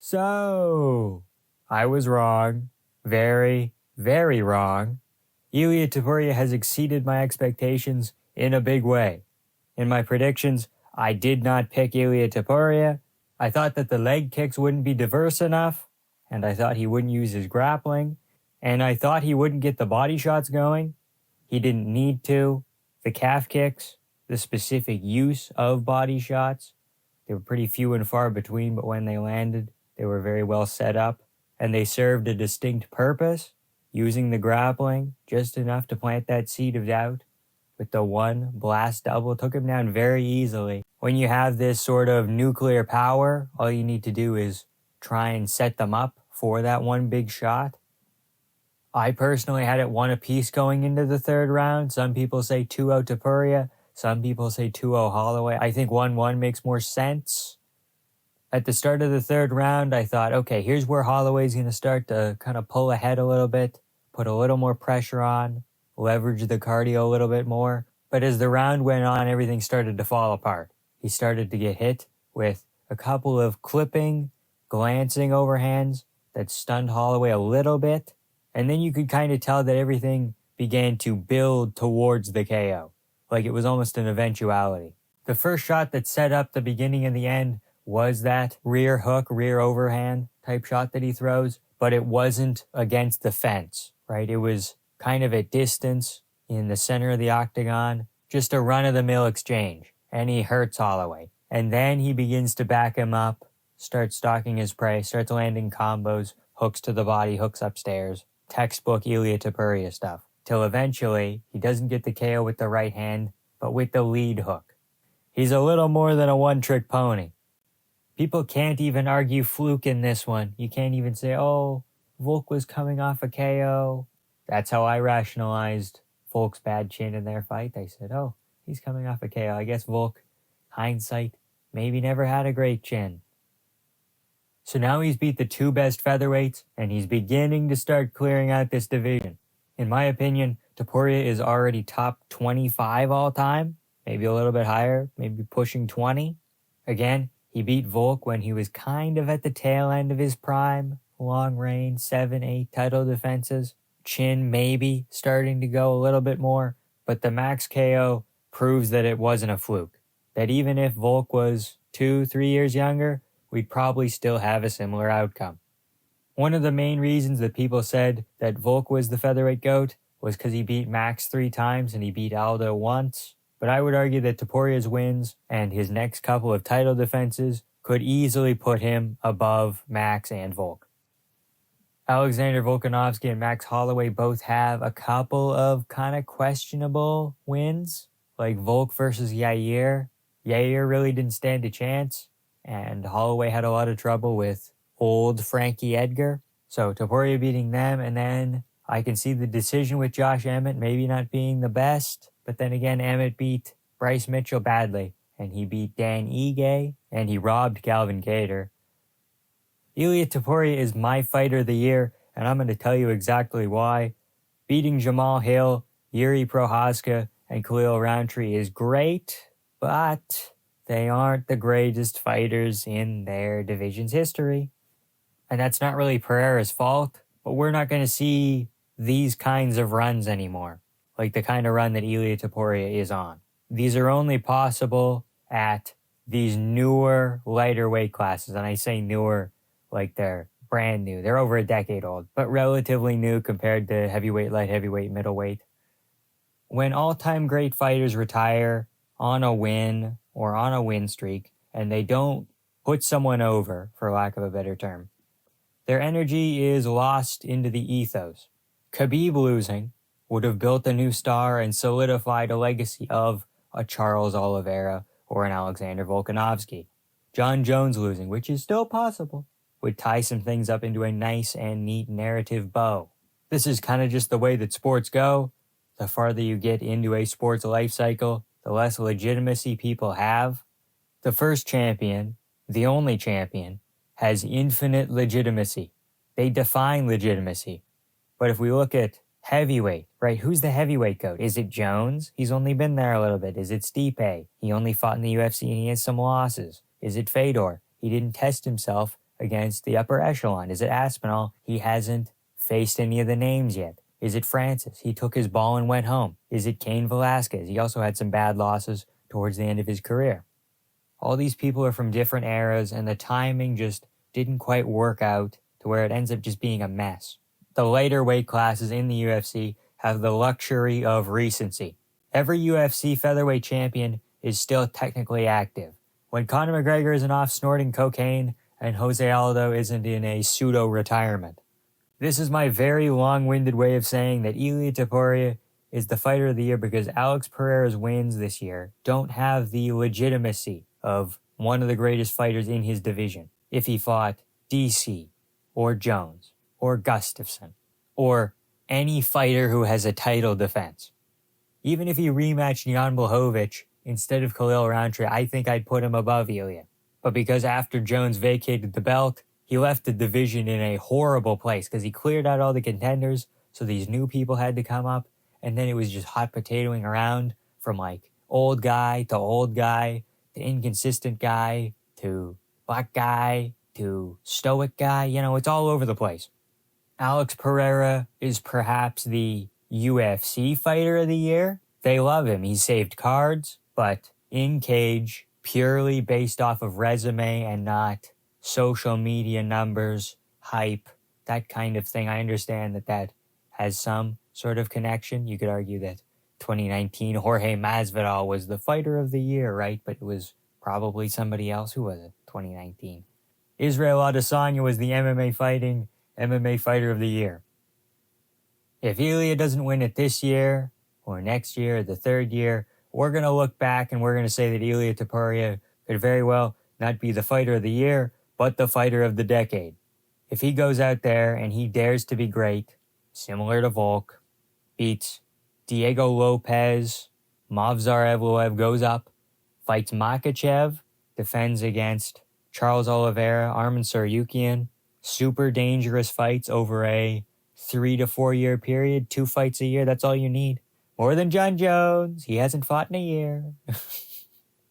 So, I was wrong. Very, very wrong. Ilia Topuria has exceeded my expectations in a big way. In my predictions, I did not pick Ilia Topuria. I thought that the leg kicks wouldn't be diverse enough, and I thought he wouldn't use his grappling, and I thought he wouldn't get the body shots going. He didn't need to. The calf kicks, the specific use of body shots, they were pretty few and far between, but when they landed, they were very well set up, and they served a distinct purpose, using the grappling just enough to plant that seed of doubt. With the one blast double, took him down very easily. When you have this sort of nuclear power, all you need to do is try and set them up for that one big shot. I personally had it 1 apiece going into the third round. Some people say 2-0 Topuria. Some people say 2-0 Holloway. I think 1-1 makes more sense. At the start of the third round, I thought, okay, here's where Holloway's going to start to kind of pull ahead a little bit, put a little more pressure on, leverage the cardio a little bit more. But as the round went on, everything started to fall apart. He started to get hit with a couple of clipping, glancing overhands that stunned Holloway a little bit. And then you could kind of tell that everything began to build towards the KO. Like it was almost an eventuality. The first shot that set up the beginning and the end was that rear hook, rear overhand type shot that he throws, but it wasn't against the fence, right? It was kind of at distance in the center of the octagon, just a run-of-the-mill exchange, and he hurts Holloway. And then he begins to back him up, starts stalking his prey, starts landing combos, hooks to the body, hooks upstairs, textbook Ilia Topuria stuff, till eventually he doesn't get the KO with the right hand, but with the lead hook. He's a little more than a one-trick pony. People can't even argue fluke in this one. You can't even say, oh, Volk was coming off a KO. That's how I rationalized Volk's bad chin in their fight. They said, oh, he's coming off a KO. I guess Volk, hindsight, maybe never had a great chin. So now he's beat the 2 best featherweights, and he's beginning to start clearing out this division. In my opinion, Topuria is already top 25 all time, maybe a little bit higher, maybe pushing 20. Again, he beat Volk when he was kind of at the tail end of his prime, long reign, 7-8 title defenses, chin maybe starting to go a little bit more, but the Max KO proves that it wasn't a fluke, that even if Volk was 2-3 years younger, we'd probably still have a similar outcome. One of the main reasons that people said that Volk was the featherweight GOAT was because he beat Max 3 times and he beat Aldo once. But I would argue that Topuria's wins and his next couple of title defenses could easily put him above Max and Volk. Alexander Volkanovski and Max Holloway both have a couple of kind of questionable wins, like Volk versus Yair. Yair really didn't stand a chance, and Holloway had a lot of trouble with old Frankie Edgar. So Topuria beating them, and then I can see the decision with Josh Emmett maybe not being the best, but then again, Emmett beat Bryce Mitchell badly, and he beat Dan Ige, and he robbed Calvin Kattar. Ilia Topuria is my fighter of the year, and I'm going to tell you exactly why. Beating Jamal Hill, Yuri Prohaska, and Khalil Rountree is great, but they aren't the greatest fighters in their division's history. And that's not really Pereira's fault, but we're not going to see these kinds of runs anymore, like the kind of run that Ilia Topuria is on. These are only possible at these newer, lighter weight classes, and I say newer like they're brand new. They're over a decade old, but relatively new compared to heavyweight, light heavyweight, middleweight. When all-time great fighters retire on a win or on a win streak, and they don't put someone over, for lack of a better term, their energy is lost into the ethos. Khabib losing would have built a new star and solidified a legacy of a Charles Oliveira or an Alexander Volkanovski. John Jones losing, which is still possible, would tie some things up into a nice and neat narrative bow. This is kind of just the way that sports go. The farther you get into a sports life cycle, the less legitimacy people have. The first champion, the only champion, has infinite legitimacy. They define legitimacy. But if we look at heavyweight, right, who's the heavyweight GOAT? Is it Jones? He's only been there a little bit. Is it Stipe? He only fought in the UFC and he has some losses. Is it Fedor? He didn't test himself against the upper echelon? Is it Aspinall? He hasn't faced any of the names yet. Is it Francis? He took his ball and went home. Is it Cain Velasquez? He also had some bad losses towards the end of his career. All these people are from different eras, and the timing just didn't quite work out to where it ends up just being a mess. The lighter weight classes in the UFC have the luxury of recency. Every UFC featherweight champion is still technically active. When Conor McGregor isn't off snorting cocaine and Jose Aldo isn't in a pseudo-retirement. This is my very long-winded way of saying that Ilia Topuria is the fighter of the year because Alex Pereira's wins this year don't have the legitimacy of one of the greatest fighters in his division if he fought DC or Jones or Gustafsson or any fighter who has a title defense. Even if he rematched Jan Blachowicz instead of Khalil Rountree, I think I'd put him above Ilia. But because after Jones vacated the belt, he left the division in a horrible place because he cleared out all the contenders, so these new people had to come up, and then it was just hot potatoing around from like old guy to inconsistent guy to black guy to stoic guy. You know, it's all over the place. Alex Pereira is perhaps the UFC fighter of the year. They love him. He saved cards, but in cage, purely based off of resume and not social media numbers, hype, that kind of thing. I understand that has some sort of connection. You could argue that 2019 Jorge Masvidal was the fighter of the year, right? But it was probably somebody else. Who was it? 2019. Israel Adesanya was the MMA fighter of the year. If Ilia doesn't win it this year or next year or the third year, we're going to look back and we're going to say that Ilia Topuria could very well not be the fighter of the year, but the fighter of the decade. If he goes out there and he dares to be great, similar to Volk, beats Diego Lopez, Movsar Evloev goes up, fights Makhachev, defends against Charles Oliveira, Arman Tsarukyan, super dangerous fights over a 3 to 4 year period, 2 fights a year, that's all you need. More than John Jones, he hasn't fought in a year.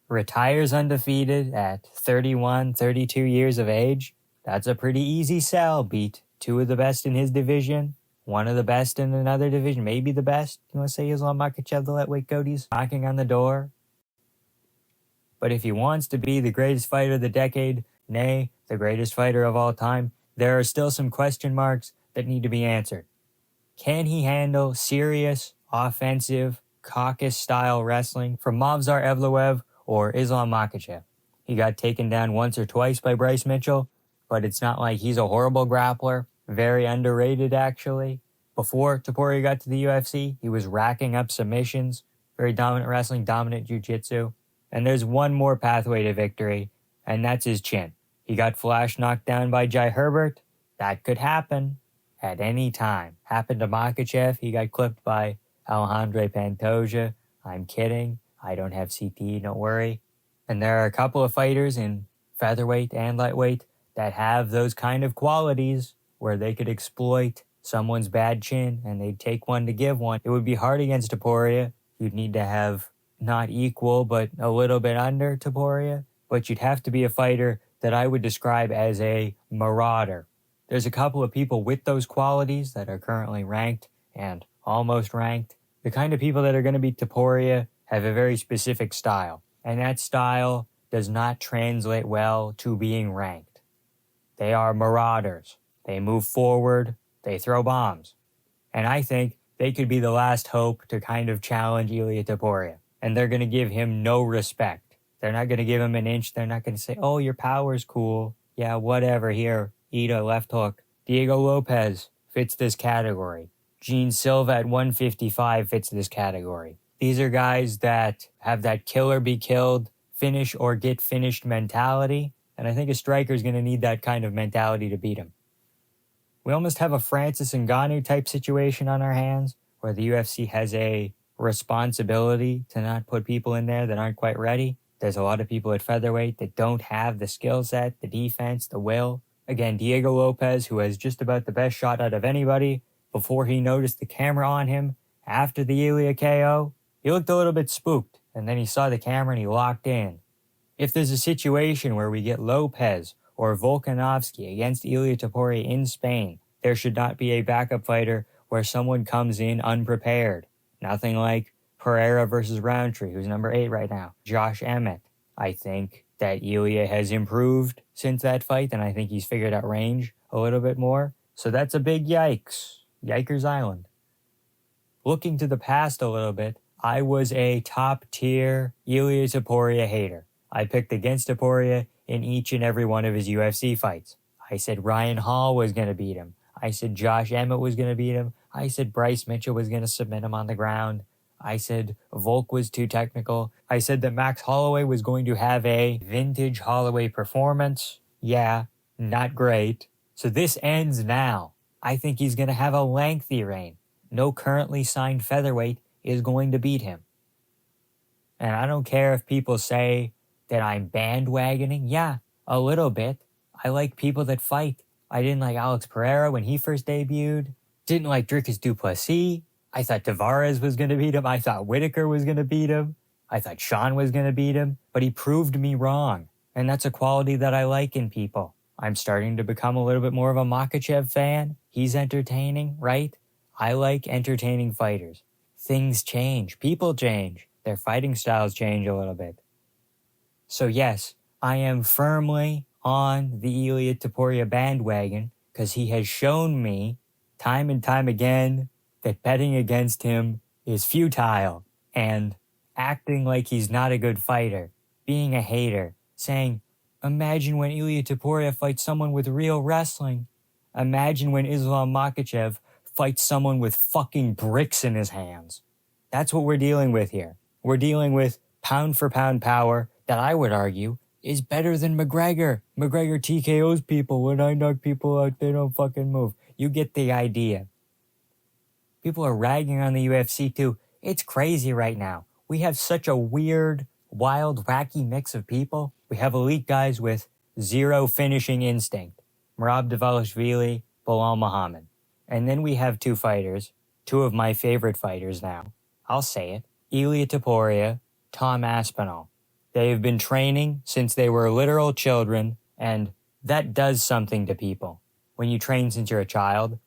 Retires undefeated at 31, 32 years of age. That's a pretty easy sell. Beat 2 of the best in his division, 1 of the best in another division, maybe the best. You want to say Islam Makhachev, the lightweight goat, he's knocking on the door. But if he wants to be the greatest fighter of the decade, nay, the greatest fighter of all time, there are still some question marks that need to be answered. Can he handle serious, offensive, caucus-style wrestling from Movsar Evloev or Islam Makhachev? He got taken down once or twice by Bryce Mitchell, but it's not like he's a horrible grappler. Very underrated, actually. Before Topuria got to the UFC, he was racking up submissions, very dominant wrestling, dominant jiu-jitsu. And there's one more pathway to victory, and that's his chin. He got flash knocked down by Jai Herbert. That could happen at any time. Happened to Makhachev. He got clipped by Alejandro Pantoja. I'm kidding. I don't have CTE, don't worry. And there are a couple of fighters in featherweight and lightweight that have those kind of qualities where they could exploit someone's bad chin and they'd take one to give one. It would be hard against Topuria. You'd need to have not equal, but a little bit under Topuria. But you'd have to be a fighter that I would describe as a marauder. There's a couple of people with those qualities that are currently ranked and almost ranked. The kind of people that are going to beat Topuria have a very specific style. And that style does not translate well to being ranked. They are marauders. They move forward. They throw bombs. And I think they could be the last hope to kind of challenge Ilia Topuria. And they're going to give him no respect. They're not going to give him an inch. They're not going to say, oh, your power's cool. Yeah, whatever. Here, eat a left hook. Diego Lopez fits this category. Gene Silva at 155 fits this category. These are guys that have that kill or be killed, finish or get finished mentality. And I think a striker is going to need that kind of mentality to beat him. We almost have a Francis Ngannou type situation on our hands where the UFC has a responsibility to not put people in there that aren't quite ready. There's a lot of people at featherweight that don't have the skill set, the defense, the will. Again, Diego Lopez, who has just about the best shot out of anybody, before he noticed the camera on him after the Ilia KO, he looked a little bit spooked, and then he saw the camera and he locked in. If there's a situation where we get Lopez or Volkanovski against Ilia Topuria in Spain, there should not be a backup fighter where someone comes in unprepared. Nothing like Pereira versus Roundtree, who's number 8 right now. Josh Emmett. I think that Ilia has improved since that fight, and I think he's figured out range a little bit more. So that's a big yikes. Yikers Island. Looking to the past a little bit, I was a top-tier Ilia Topuria hater. I picked against Topuria in each and every one of his UFC fights. I said Ryan Hall was going to beat him. I said Josh Emmett was going to beat him. I said Bryce Mitchell was going to submit him on the ground. I said Volk was too technical. I said that Max Holloway was going to have a vintage Holloway performance. Yeah, not great. So this ends now. I think he's going to have a lengthy reign. No currently signed featherweight is going to beat him. And I don't care if people say that I'm bandwagoning. Yeah, a little bit. I like people that fight. I didn't like Alex Pereira when he first debuted. Didn't like Dricus du Plessis. I thought Tavares was going to beat him. I thought Whitaker was going to beat him. I thought Sean was going to beat him. But he proved me wrong. And that's a quality that I like in people. I'm starting to become a little bit more of a Makhachev fan. He's entertaining, right? I like entertaining fighters. Things change. People change. Their fighting styles change a little bit. So yes, I am firmly on the Ilia Topuria bandwagon because he has shown me time and time again that betting against him is futile, and acting like he's not a good fighter, being a hater, saying, imagine when Ilia Topuria fights someone with real wrestling. Imagine when Islam Makhachev fights someone with fucking bricks in his hands. That's what we're dealing with here. We're dealing with pound for pound power that I would argue is better than McGregor. McGregor TKOs people. When I knock people out, they don't fucking move. You get the idea. People are ragging on the UFC too. It's crazy right now. We have such a weird, wild, wacky mix of people. We have elite guys with zero finishing instinct. Merab Dvalishvili, Bilal Muhammad. And then we have two fighters, two of my favorite fighters now. I'll say it. Ilia Topuria, Tom Aspinall. They've been training since they were literal children, and that does something to people. When you train since you're a child,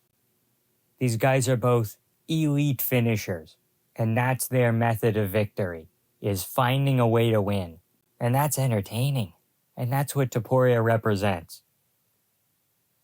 these guys are both elite finishers, and that's their method of victory, is finding a way to win. And that's entertaining, and that's what Topuria represents.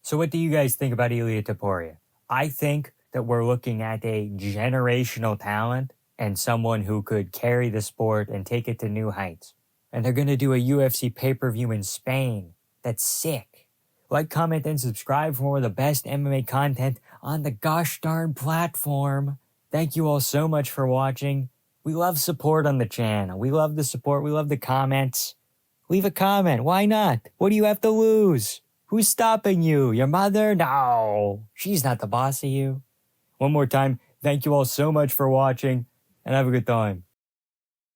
So what do you guys think about Ilia Topuria? I think that we're looking at a generational talent and someone who could carry the sport and take it to new heights. And they're going to do a UFC pay-per-view in Spain. That's sick. Like, comment, and subscribe for more of the best MMA content on the gosh darn platform. Thank you all so much for watching. We love support on the channel. We love the support. We love the comments. Leave a comment. Why not? What do you have to lose? Who's stopping you? Your mother? No. She's not the boss of you. One more time, thank you all so much for watching, and have a good time.